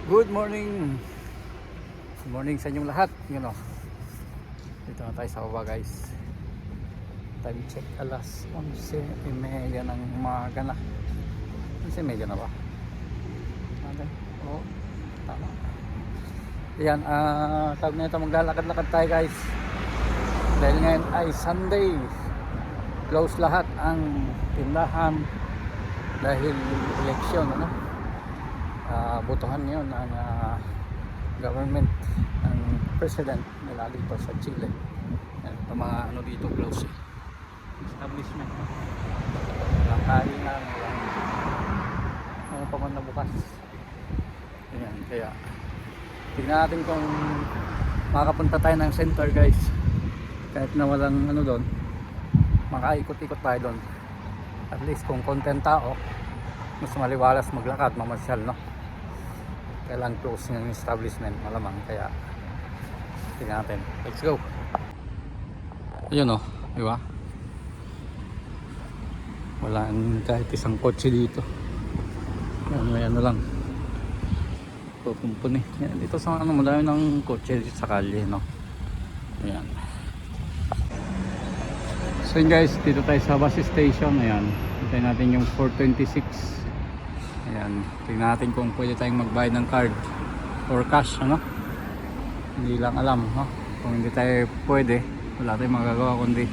Good morning. Good morning sa inyong lahat. Dito na tayo sa baba guys. Time check alas 11:30 ng umaga na. 11:30 na ba? Okay. Oo, tama. Ayan, tawag na ito, maglalakad-lakad tayo guys. Dahil ngayon ay Sunday. Close lahat ang tindahan dahil eleksyon, butuhan ngayon ng government ng president nila dito sa Chile. Ito mga dito close establishment, walang kainan, walang pa man na bukas. Ayan, kaya tignan natin kung makapunta tayo ng center guys, kahit na walang doon, makaikot-ikot tayo doon, at least kung konting tao, mas maliwalas maglakad, mamasyal, kailan close ng establishment malamang, kaya tingnan natin. Let's go. Ayun di ba? Walang kahit isang kotse dito. May lang pupumpuni. Yan, dito sa madami ng kotse dito sa kalye, Ayan. So yun guys, dito tayo sa bus station. Ayan, hintayin natin yung 426. Ayan, tingnan natin kung pwede tayong magbayad ng card or cash, hindi lang alam, kung hindi tayo pwede, wala tayong magagawa kundi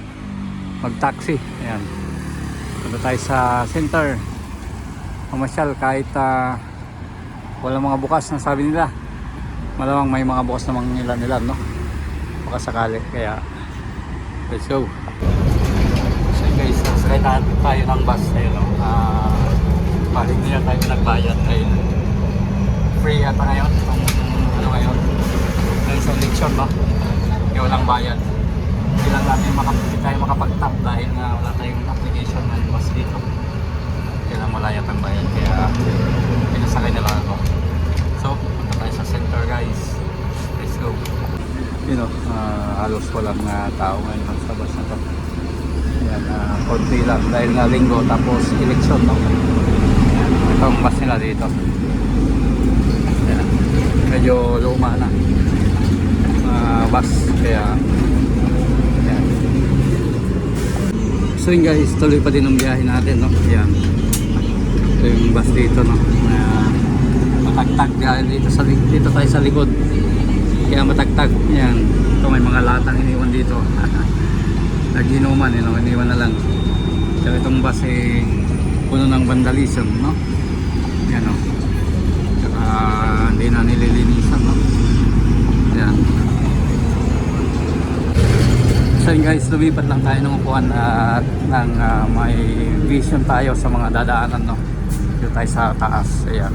mag taxi. Ayan, punta tayo sa center, mamasyal kahit walang mga bukas na sabi nila. Malamang may mga bukas namang ilan, baka sakali, kaya let's go. So guys, sakay tayo ng bus. Ayun, paling nila tayo nagbayad ngayon. Free yata ngayon kung ngayon dahil sa election, kaya walang bayad. Hindi lang natin tayo makapag-tap dahil nga wala tayong application ng bus dito, kaya lang malayat ang bayad, kaya pinasakay nila ako. So punta tayo sa center guys, let's go. Halos walang tao ngayon sa bus na to. Yan, konti lang dahil nga linggo tapos election, ito ang bus nila dito. Yan, medyo luma na bus, kaya yan. So yun guys, tuloy pa din ang biyahe natin, yan, ito yung bus dito, matagtag dahil dito tayo sa likod, kaya matagtag. Yan, ito may mga latang iniwan dito. Naginuman, iniwan na lang. Pero itong bus puno ng vandalism, yan, saka hindi na nililinisan, yan. So guys, lumipat lang tayo ng upuan at may vision tayo sa mga dadaanan, dito tayo sa taas. Ayan,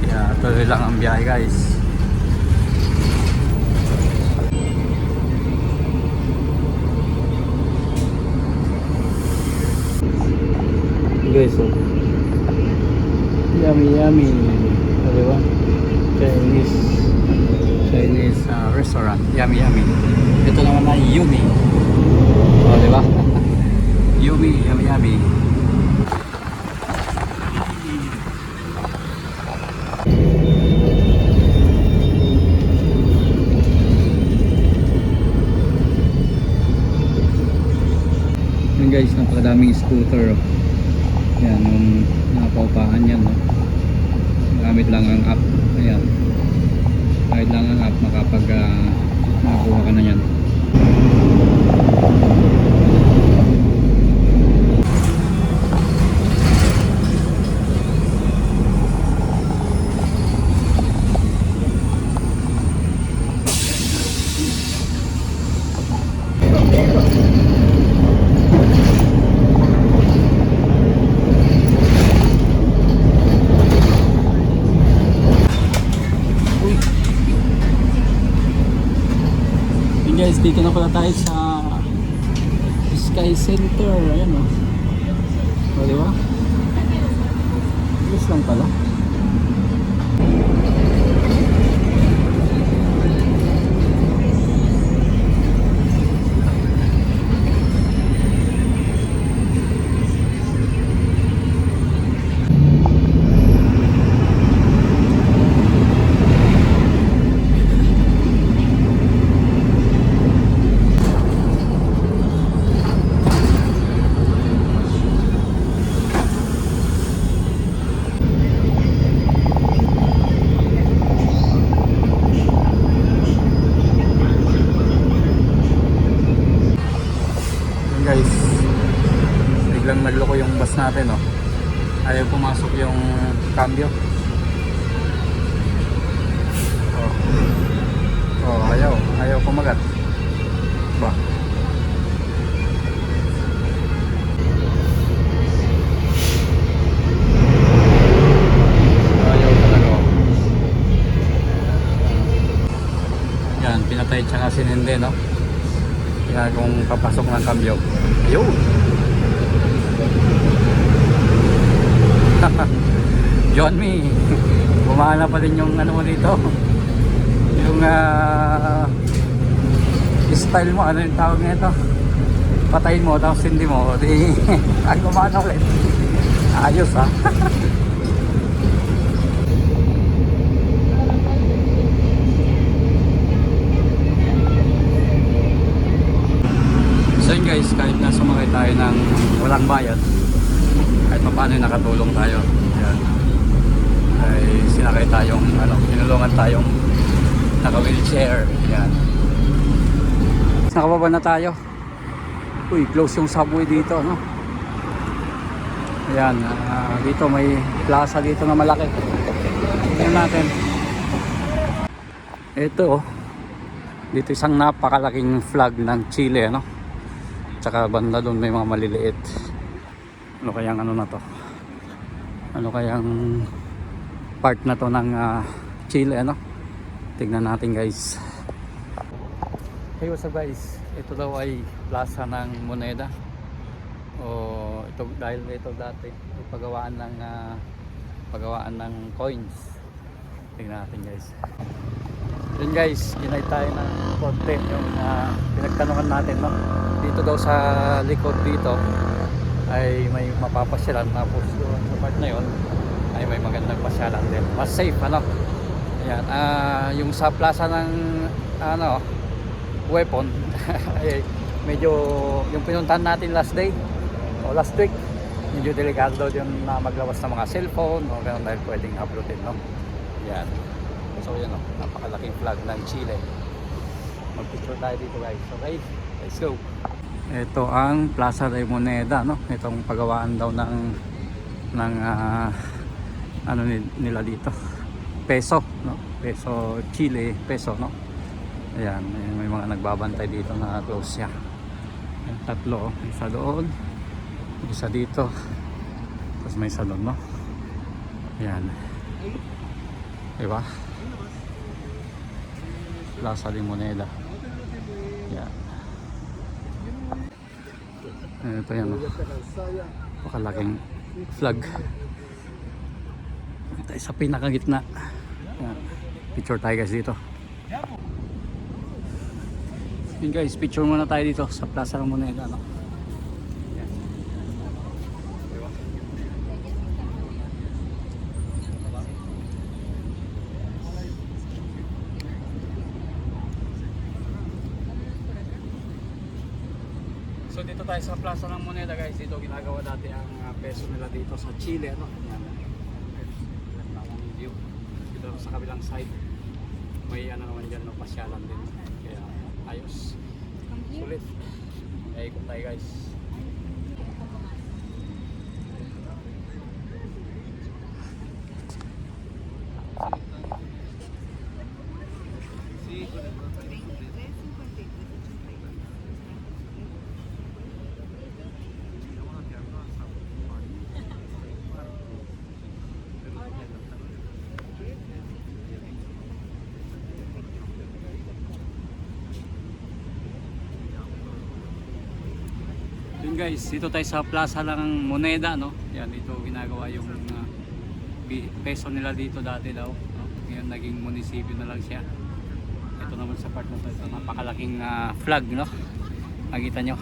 kaya tuloy lang ang biyahe guys. Guys, yummy, diba? Chinese restaurant, yummy. Ito naman na Yumi, diba? Yumi, yummy. Yun guys, napakadaming scooter. Yan, yung nakapaupahan yan, gamit lang ang app. Ayan, kahit lang ang app makakuha ka na yan. Guys, dito na pala tayo sa Sky Center. Ayan, diba? Yes lang pala. natin, oh. Ayaw pumasok yung cambio. Oh. Oh, ayaw kumagat. Ba. Ayaw talaga, oh. Yan, pinatay tsaka sinindi, no? Kaya kung papasok ng cambio. Ayun. John Me, bumana pa din yung ano mo dito, yung style mo, ano yung tawag nito, patayin mo tapos hindi mo di ay bumana ulit, ayos ha. So yun guys, kahit na sumakay tayo ng walang bayad, kahit paano nakatulong tayo. Yan. Ay sinakay tayong tinulungan tayong naka wheelchair. Yan. Nakababa na tayo. Uy, close yung subway dito, no? Ayan, dito may plaza dito na malaki. Tingnan natin. Ito, dito isang napakalaking flag ng Chile, no? Tsaka banda doon may mga maliliit. Ano kayang ano na to? Ano kayang part na to ng Chile, ano? Tignan natin guys. Hey, what's up guys? Ito daw ay plaza ng moneda. O ito dahil ito dati pagawaan ng coins. Tignan natin guys. Yun guys, ginay tayo ng konti yung pinagtanungan natin, no? Dito daw sa likod dito ay may mapapasyalan, tapos doon sa part na yun ay may magandang pasyalan din, mas safe, ano. Ayan, yung sa plaza ng weapon ay medyo yung pinuntahan natin last day o last week, medyo delikado daw yun na maglawas ng mga cellphone o gano'n dahil pwedeng uploadin, no. Ayan, so yan, no, napakalaking flag ng Chile. Magpicture tayo dito guys, okay, let's go. Ito ang Plaza de Moneda, no? Itong pagawaan daw ng nila dito. Peso, no? Peso Chile, peso, no? Ayan, may mga nagbabantay dito na close siya. Ayan, tatlo, isa doon, isa dito, tapos may isa doon, no? Ayan. Diba? Plaza de Moneda. Ayan. Ito yan, pakalaking flag. Tayo sa pinakagitna. Picture tayo guys dito. Yun guys, picture muna tayo dito sa Plaza ng Moneda, no? So dito tayo sa Plaza ng Moneda guys. Dito ginagawa dati ang peso nila dito sa Chile, ano? Yan. View. Dito sa kabilang side may naman dyan, no, pasyalan din. Kaya ayos. Sulit. Kaya ikot tayo guys. Yun guys, dito tayo sa Plaza ng Moneda, no? Yan, dito ginagawa yung peso nila dito dati daw, no? Ngayon naging munisipyo na lang siya. Ito naman sa part na to, ito napakalaking flag, no? Nakita nyo,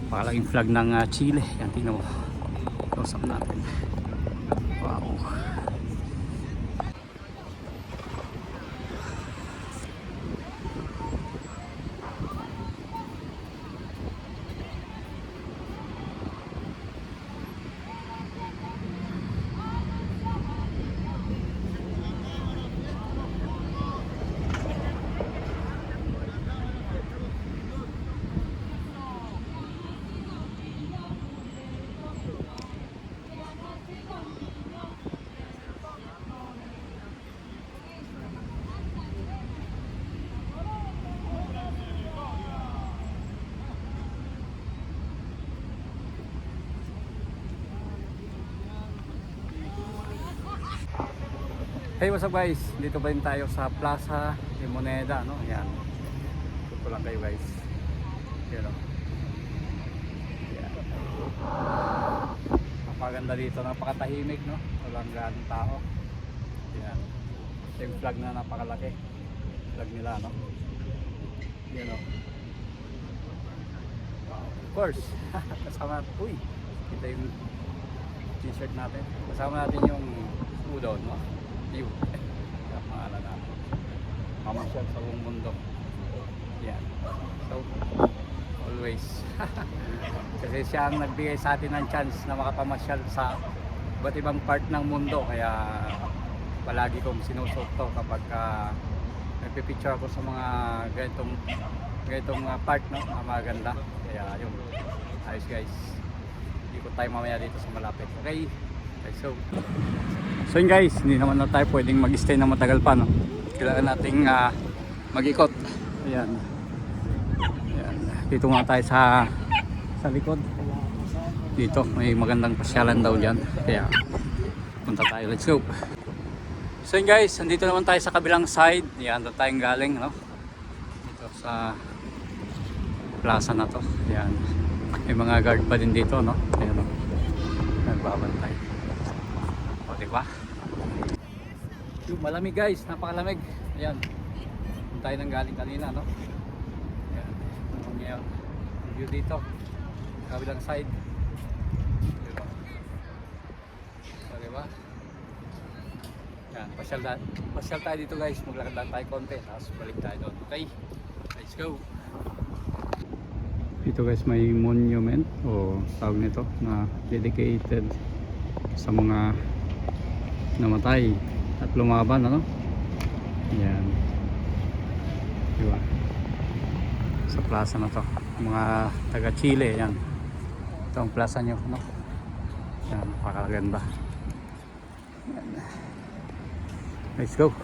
napakalaking flag ng Chile. Yan, tingnan mo, close up natin. Wow. Hey, what's up guys? Dito pa rin tayo sa Plaza de Moneda, no? Yan. Tuto lang kayo guys. Yan, no? Yan. Napaganda dito, napakatahimik, no? Walang ganong tao. Yan. Yung flag na napakalaki. Flag nila, no? Yan, no? Of course. Kasama, uy, kita yung t-shirt natin. Kasama natin yung udon, no? Yung pangalan natin. Mamasyal sa buong mundo. Yan. So, always. Kasi siya ang nagbigay sa atin ng chance na makapamasyal sa iba't ibang part ng mundo. Kaya palagi kong sinusot to kapag nagpipicture ako sa mga ganitong part, no? Maganda. Kaya yun. Ayos guys. Ikot tayo mamaya dito sa malapit. Okay? So yun guys, hindi naman na tayo pwedeng mag-stay na matagal pa, no? Kailangan nating mag-ikot. Ayan. Ayan. Dito nga tayo sa likod. Dito may magandang pasyalan daw dyan. Kaya punta tayo. Let's go. So yun guys, nandito naman tayo sa kabilang side. Ayan, doon tayong galing, no? Dito sa plaza na to. Ayan. May mga guard pa din dito, no? Ayan, no? Nagbabantay. O, diba? Yung malamig guys, napakalamig. Ayan. Doon tayo nang galing kanina, no? Ayan. Ayan. View dito. Kabilang side. Diba? O, diba? Ayan. Pasyal tayo dito guys. Maglakad lang tayo konti. Tapos balik tayo doon. Okay? Let's go! Dito guys may monument o tawag nito na dedicated sa mga namatay at lumaban, ano? Yan. Diba? Sa plaza na to. Mga taga Chile, yan. Ito ang plaza nyo, no? Yan, napakaganda. Yan. Let's go.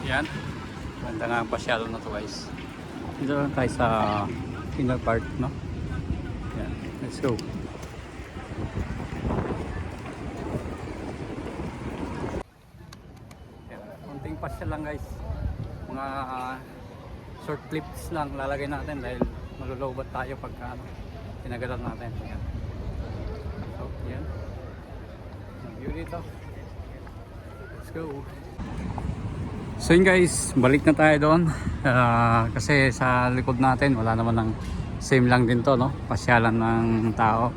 Yan. Ganda nga ang pasyalo na to guys. Dito lang tayo sa inner part, no? Yan. Let's go. Yan. Konting pasyal lang guys. Mga short clips lang lalagay natin dahil malulobot tayo pagka pinagalan natin. Yan. So, yan. View dito. Let's go. So yun guys, balik na tayo doon kasi sa likod natin wala naman ng same lang din to, no? Pasyalan ng tao.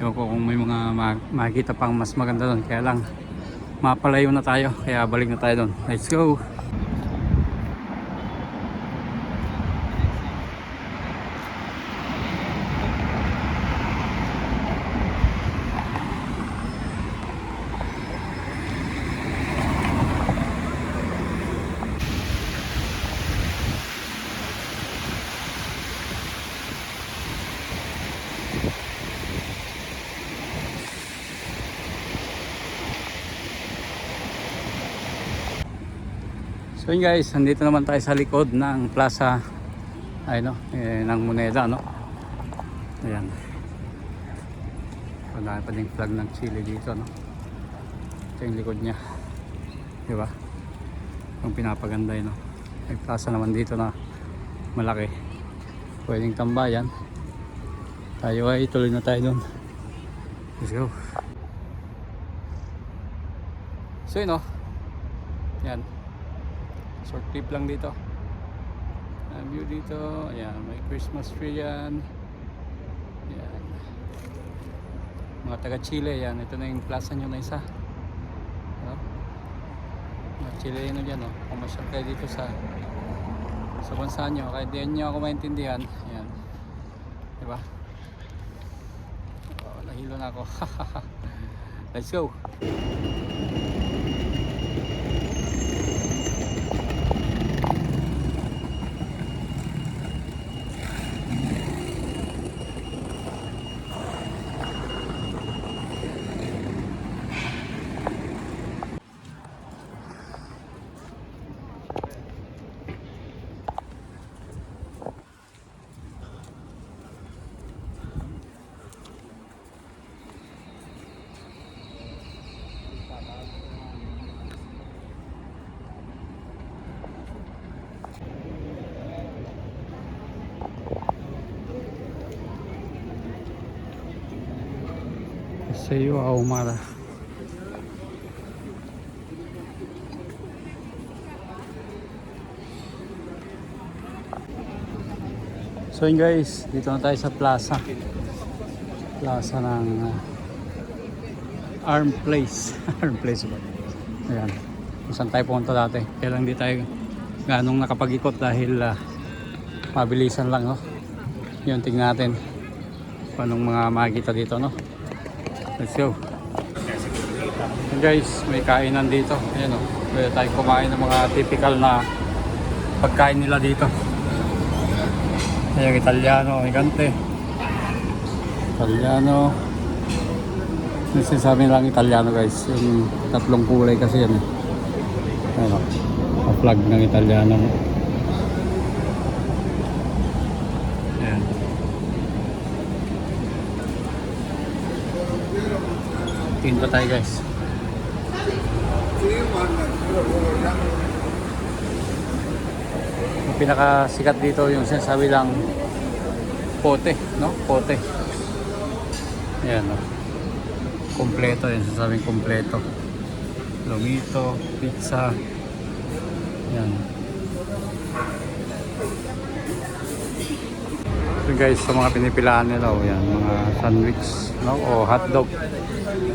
Ewan ko kung may mga makikita pang mas maganda doon, kaya lang mapalayo na tayo, kaya balik na tayo doon. Let's go! So yun guys, nandito naman tayo sa likod ng plaza ay no, ng Moneda, no. Ayan. Wala pa ding flag ng Chile dito, no. Ito yung likod niya. Di ba? Yung pinapaganda yun, no. May plaza naman dito na malaki. Pwedeng tambayan. Tayo ay tuloy na tayo doon. Let's go. So yun, no. Yan. Short trip lang dito. View dito. Ayan, may Christmas tree yan. Ayan. Mga taga Chile yan. Ito na yung plaza nyo na isa. No? Mga Chileno dyan, no? Pumasyal kayo dito sa bansa nyo. Kahit di nyo ako maintindihan. Ayan. Diba? Oh, nahilo na ako. Let's go! Paseo Ahumada. So yun guys, dito na tayo sa plaza. Plaza ng Arm Place. Arm Place ba? Ayan. Kung saan tayo pumunta dati. Kaya lang di tayo ganong nakapag-ikot dahil mabilisan lang, no? Yun, tingnan natin paano mga makikita dito, no? Let's go. Yun guys, may kainan dito. Ayan, no? Pwede tayo kumain ng mga typical na pagkain nila dito. Ayan, Italiano, Gigante. Italiano. Yung sinasabi lang Italiano guys. Yung tatlong kulay kasi yan. Ayan, flag ng Italiano. Ayan. Tingin pa tayo guys. Yung pinakasikat dito yung sinasabi lang pote, no? Pote. Ayan, no? Kompleto yun, sasabing kompleto. Lomito, pizza. Ayan. So guys, sa mga pinipilaan nila, yan, mga sandwich, no? O hotdog.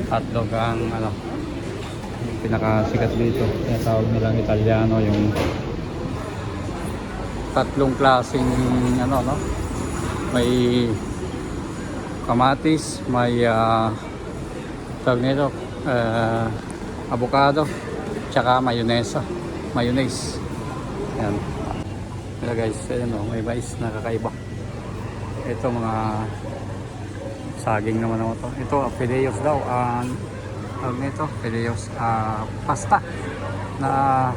Hotdog ang ano, yung pinakasikat dito. Kaya tawag nilang Italiano, yung tatlong klaseng ano, no? May kamatis, may tawag nito avocado, tsaka mayonnaise. Ayan. Kaya guys, ayan o, may mais na kakaiba. Ito mga saging naman ako to. Ito, fideos daw. Tawag nito, fideos pasta na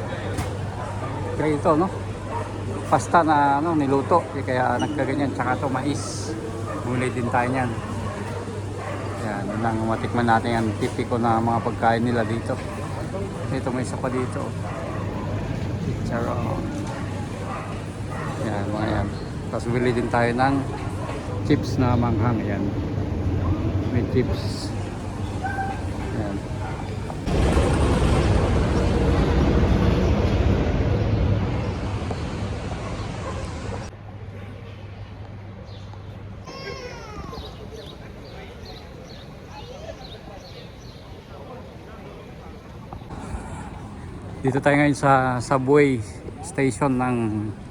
ito, no? Pasta na ano, niluto. Kaya nagkaganyan. Tsaka ito, mais. Gulay din tayo niyan. Yan, nang matikman natin yan. Tipiko na mga pagkain nila dito. Ito, may isa pa dito. Chicharon. Yan, mga yan. Tapos bili din tayo ng chips na manghang. Yan. May chips. Yan. Dito tayo ngayon sa subway station ng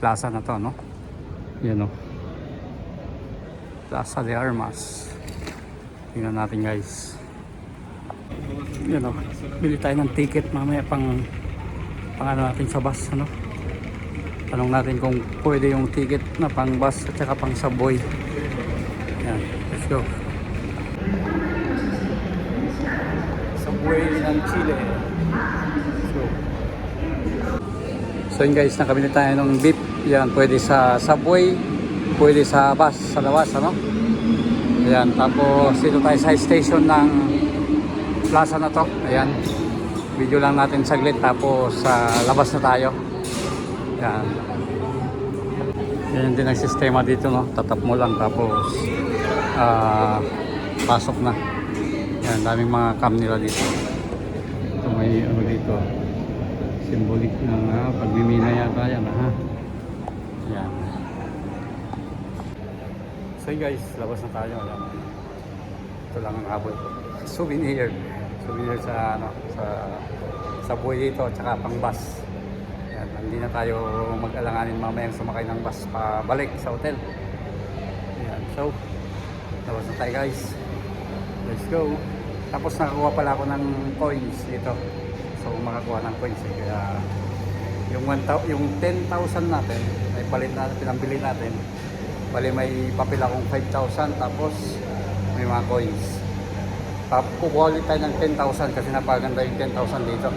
plaza na to, no? Yan, no? Plaza de Armas. Tingnan natin guys. Yan, no? Bili tayo ng ticket mamaya pang ano natin sa bus, ano? Tanong natin kung pwede yung ticket na pang bus at saka pang subway. Yan, let's go. Subway ng Chile. Let's go. So yun guys, nakabili tayo ng beef. Yan, pwede sa subway, pwede sa bus, sa lawas, ano? Ayan, tapos dito tayo sa station ng plaza na to. Ayan, video lang natin saglit, tapos sa labas na tayo. Ayan. Yan din ang sistema dito, no? Tatap mo lang, tapos pasok na. Ayan, daming mga cam nila dito. Ito may ano dito, symbolic ng pagmimina yata yan, ha? Yan. So guys, labas na tayo. Ayan. Ito lang ang habol ko. Souvenir sa ano, sa buhay dito, tsaka pang bus. Yan, hindi na tayo mag-alanganin mamayang sumakay ng bus pabalik sa hotel. Yan. So, labas na tayo guys. Let's go. Tapos nakakuha pala ako ng coins dito. So makakuha ng coins kaya yung 10,000 natin ay palit natin, pinambili natin. Bali may papel akong 5,000 tapos may mga coins. Tapos kukuha ulit tayo ng 10,000 kasi napaganda yung 10,000 dito.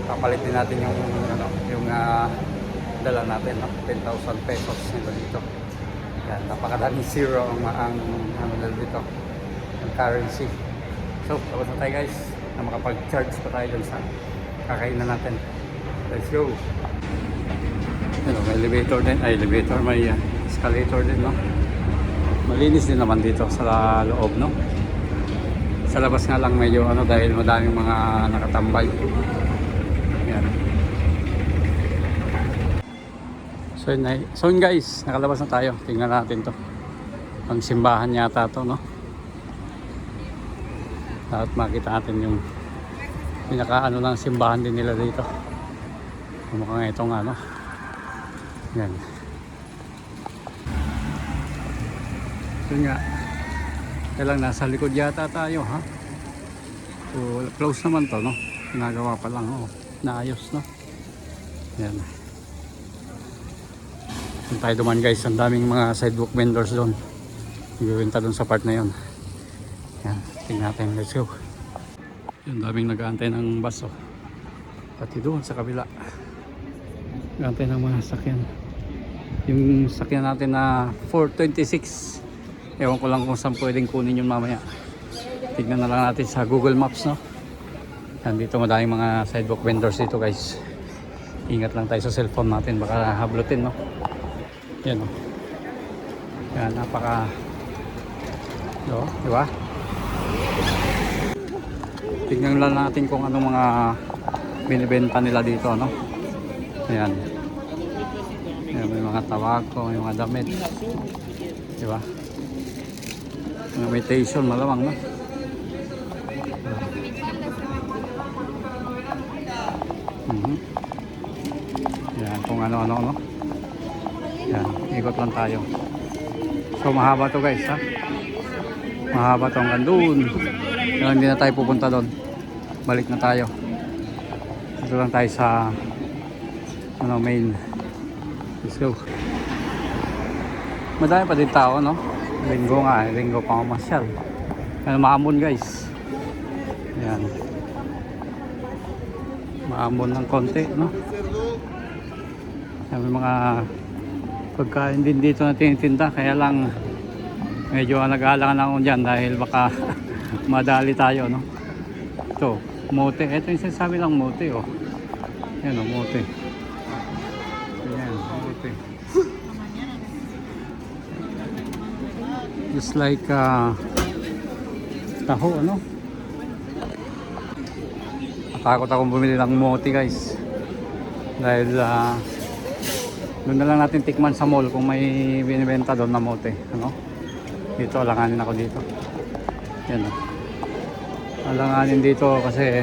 Kapalit din natin yung ano, yung dala natin, no? 10,000 pesos nito dito. Yan, napakadaming zero ang ano dito, ang currency. So, tapos na tayo guys na makapag-charge pa tayo dun sa kakainan natin. Let's go! Hello, may elevator din. Ay, elevator. May escalator din, no? Malinis din naman dito sa loob, no? Sa labas nga lang medyo ano dahil madaming mga nakatambay. Yan. So yun guys, nakalabas na tayo. Tingnan natin to. Ang simbahan yata to, no? At makita natin yung pinaka ano ng simbahan din nila dito. Mukhang itong ano. Yan. Yun nga. Kailang nasa likod yata tayo, ha? So, close naman to, no? Ginagawa pa lang, oh. Naayos, no? Yan. Kung tayo duman guys, ang daming mga sidewalk vendors doon. Ibibenta doon sa part na yun. Yan, tingnan natin, let's go. Yung daming nag-aantay ng bus, oh. Pati doon sa kabila. Nag-aantay ng mga sakyan. Yung sakyan natin na 426. Ewan ko lang kung saan pwedeng kunin yun mamaya. Tignan na lang natin sa Google Maps, no? Yan, dito madaming mga sidewalk vendors dito guys. Ingat lang tayo sa cellphone natin, baka hablutin, no? Yan, no? Yan, napaka no, di ba? Tignan lang natin kung anong mga binibenta nila dito, no? Yan. Yan, may mga tabako, may mga damit. Di ba? Mga imitation malamang, no? Yan, kung ano-ano, no? Yan, ikot lang tayo. So mahaba to guys, ha? Mahaba to hanggang doon. Kaya hindi na tayo pupunta doon. Balik na tayo. Dito lang tayo sa ano, main. Let's go. Madami pa din tao, no? Linggo nga, linggo pa mamasyal. Kaya maamon guys. Yan. Maamon ng konti, no? May mga pagkain din dito na tinitinda. Kaya lang medyo nag-aalangan ako dyan dahil baka madali tayo, no? Ito, mote. Ito yung sinasabi lang mote, oh. Yan, oh, mote. Yan, mote. Just like taho, ano? Natakot akong bumili ng mote guys. Dahil doon na lang natin tikman sa mall kung may binibenta doon na mote, ano? Dito, alanganin ako dito. Yan, oh. Alanganin dito kasi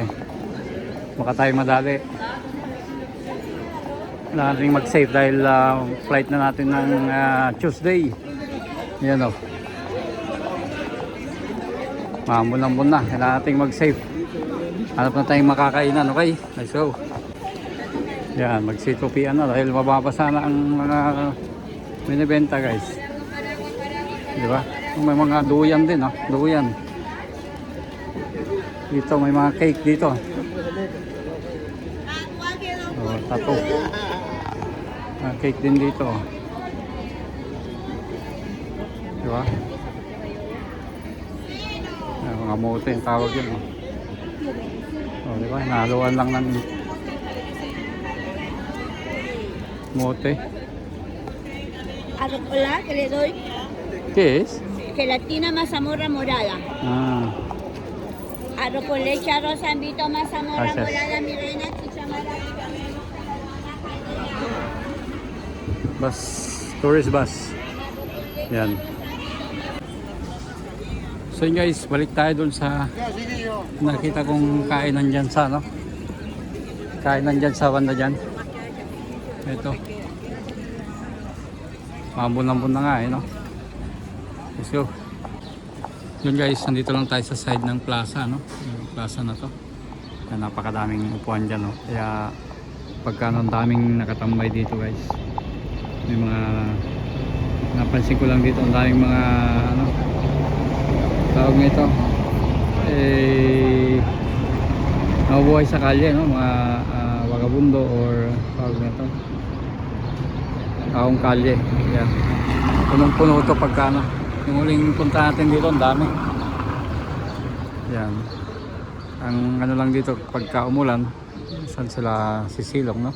baka tayo madali. Kailangan rin mag-save dahil flight na natin ng Tuesday. Yan, oh. Mamon na. Kailangan natin mag-save. Hanap na tayong makakainan, okay? Let's go. Yan, mag-C2P na dahil mababasa na ang mga binibenta guys. Di ba? May mga duyan din, oh. Duyan. Dito may mga cake dito. Oh, tato. Mga cake din dito. Di ba? Mga mote yung tawag yun, oh. Oh, di ba? Nahaluan lang ng mote. Hola, que le doy ¿Qué es? gelatina mazamorra morada. Ah, Arroz con leche, arroz zambito, mazamorra Gracias. morada, mi reina, chichamara. bus. Tourist bus. Yan. So yun guys, balik tayo dun sa nakita kong kainan dyan sa, no? Kainan dyan sa banda dyan. Ito. Mambun-ambun na nga, eh, no? Let's go. Yun guys, nandito lang tayo sa side ng plaza, no? Yung plaza na to. Kaya napakadaming upuan dyan, no? Kaya pagka ang daming nakatambay dito guys. May mga napansin ko lang dito, ang daming mga ano tawag nito nabubuhay sa kalye, no? Mga vagabundo or tawag nito taong kalye. Yan, punong-puno ito pagka ano. Yung huling punta natin dito, ang dami. Yan, ang ano lang dito pagka umulan, saan sila sisilong, no?